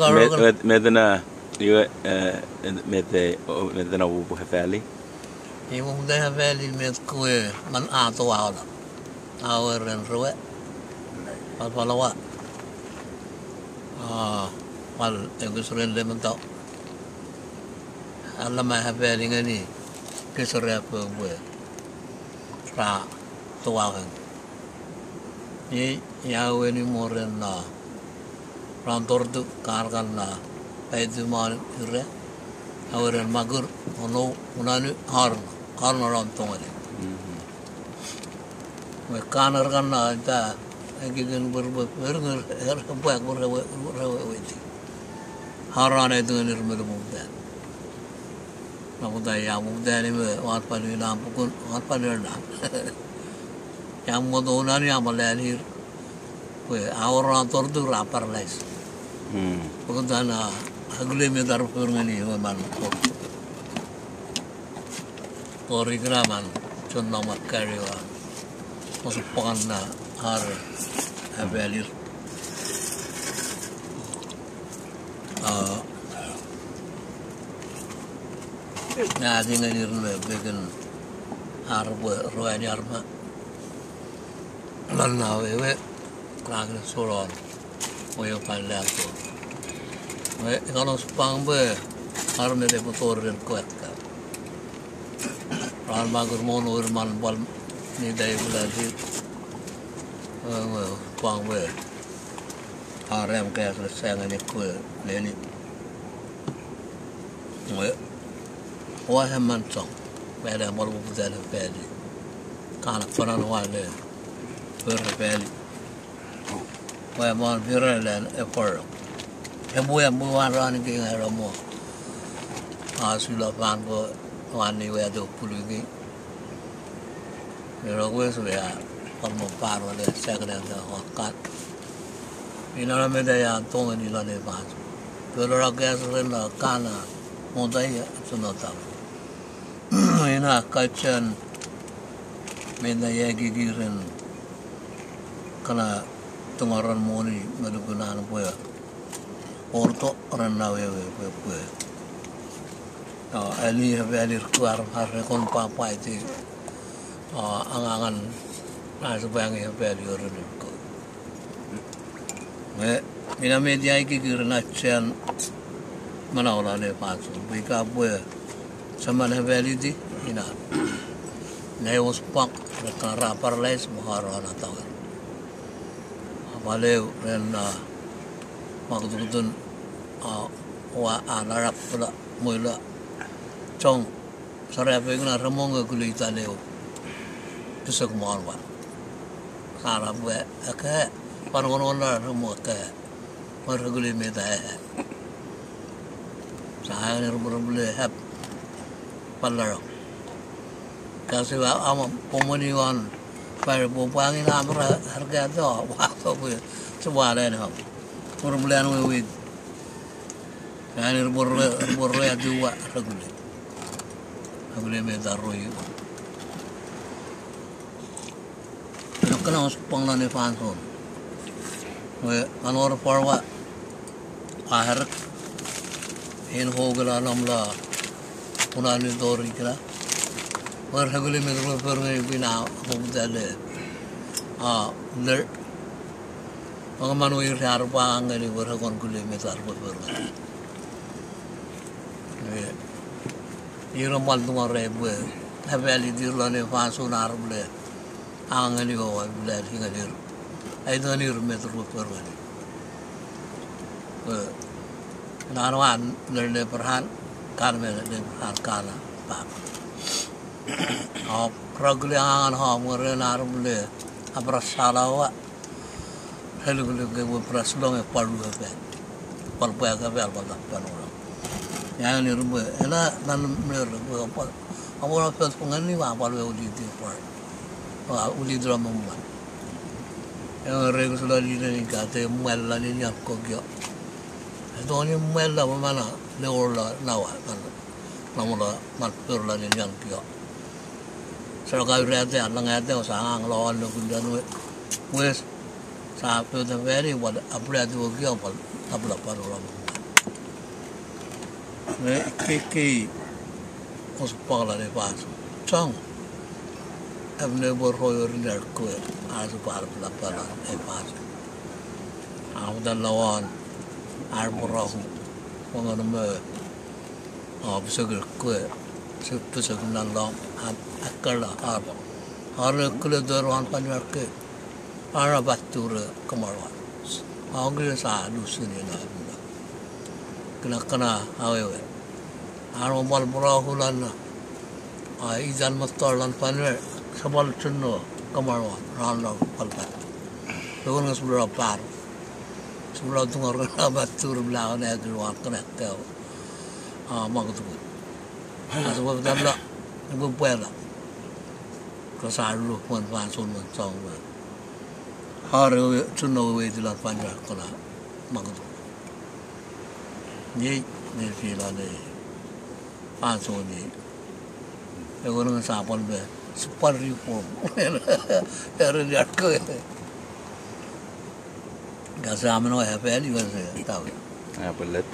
Medana, you medana ubu hefali. You won't have any met queer, man out of hour and ruet. I'll follow what? Well, it was really mental. I love my having any kiss a rap with Ra to Wagon. Ye, yaw any more than Round Tortu, Cargana, Paiduman, Ure, our and Magur, or no, Unanu, Horn around Tony. With Kanar Gana, I give in Burger, back waiting. Haran I do in the middle of that. Namuda Yamu anyway, what Panina Pukun, what Panina. Yamudonan Yamalan here, where our Tortu rapper less. Pagkatana, agli mi darupur ngani man Origraman, chunna makariwa, masupakan na har abelir. Na ading ngani rule begen harbo roani arma. Lan na wewe kagin soron. Oyo palato. We kalau spangbe arme de motor el kuatka. Ral magur mono urman bal ni dai buladi. Spangbe arem kayak selesai ni ku leni. We wah mancong. Beda malu budal bedi. Kana paran wale berbeli. Wah mau viral dan ekor. Ebu wan ke ngaro asula pan ko wan ni we do pulugi. Ro we so ya kon mo par wale sakra da wakat. Ina me da ya tong ni la le ba. Pero ra gas ren la kana mo dai suno ta. Ina kachan me da ya gigiren kana Tungaran moni melugunan puya, orto orang nawe puya. Ali habelir keluar hari kon papa itu, angangan nasibang habelir orang itu. Mina media iki kira cian mana orang le pasu, bika puya, sama habelir di, ina. Neus pak, mereka rapar les muharan atau. Maleu dan makdudun wa anarap pula mula cong sarap ingna ramong gulita leo tusuk malwa sarap we aka panon na ramo ka marguli meta saya rumble hap palaro kasi wa am pomoniwan Pada bupangin amra harga tu, waktu pun coba ada ni ham. Perbulan wewid. Yang berburu ya dua regule. Regule medaroi. Nak kena usupang lani panson. We anor parwa ahar in hogala namla punani dori kira. Regule medaroi pergi bina hobdale. Ler. Pengaman wir harpa angani berhakon kulit metar berperang. Iram mal tungar rebu. Habeli dirlane fasun arble. Angani bawa belar hingga dir. Aidan ir metar berperang. Narwan ler perhan kan le perhan kana pak. Ragule angan ham ngere narble. Abrasalawa. Hello ke praslong e palu ke palpa ke balda panora yang ni rumah ela nan mer apa awak pas pengani wa palu uli di par uli drama man yang regu sudah di ni kata mual la ni yang ko gyo itu ni mual la mana leola nawa kan namola mal per la ni yang gyo sekarang rete alang ate sangang lawan lu kundan wes Sapi tu very what a bread will give up abla parola ne ke os pala de paso chang abne borroyo rinder ko azu par la pala e paso awdan lawan ar borrohu wonga me absugul ko sepusuk nan long akala har kule dorwan panwar ke ara batura kamarwa angre sa lusini na kena awewe aro mal borrohu lan izan motorlan panwar sabal chunno kamarwa rano palpat doon nga subra par subra tungar na batur blau na agruan kena teo magtu asbab dalla ibu puela kasalu pun pansun song har chunno we dilan panwar kena magtu ni fila ne pansun ni doon nga sapon be super reform era lihat ko kasi amin ako happy anyway tahu Ya, belet.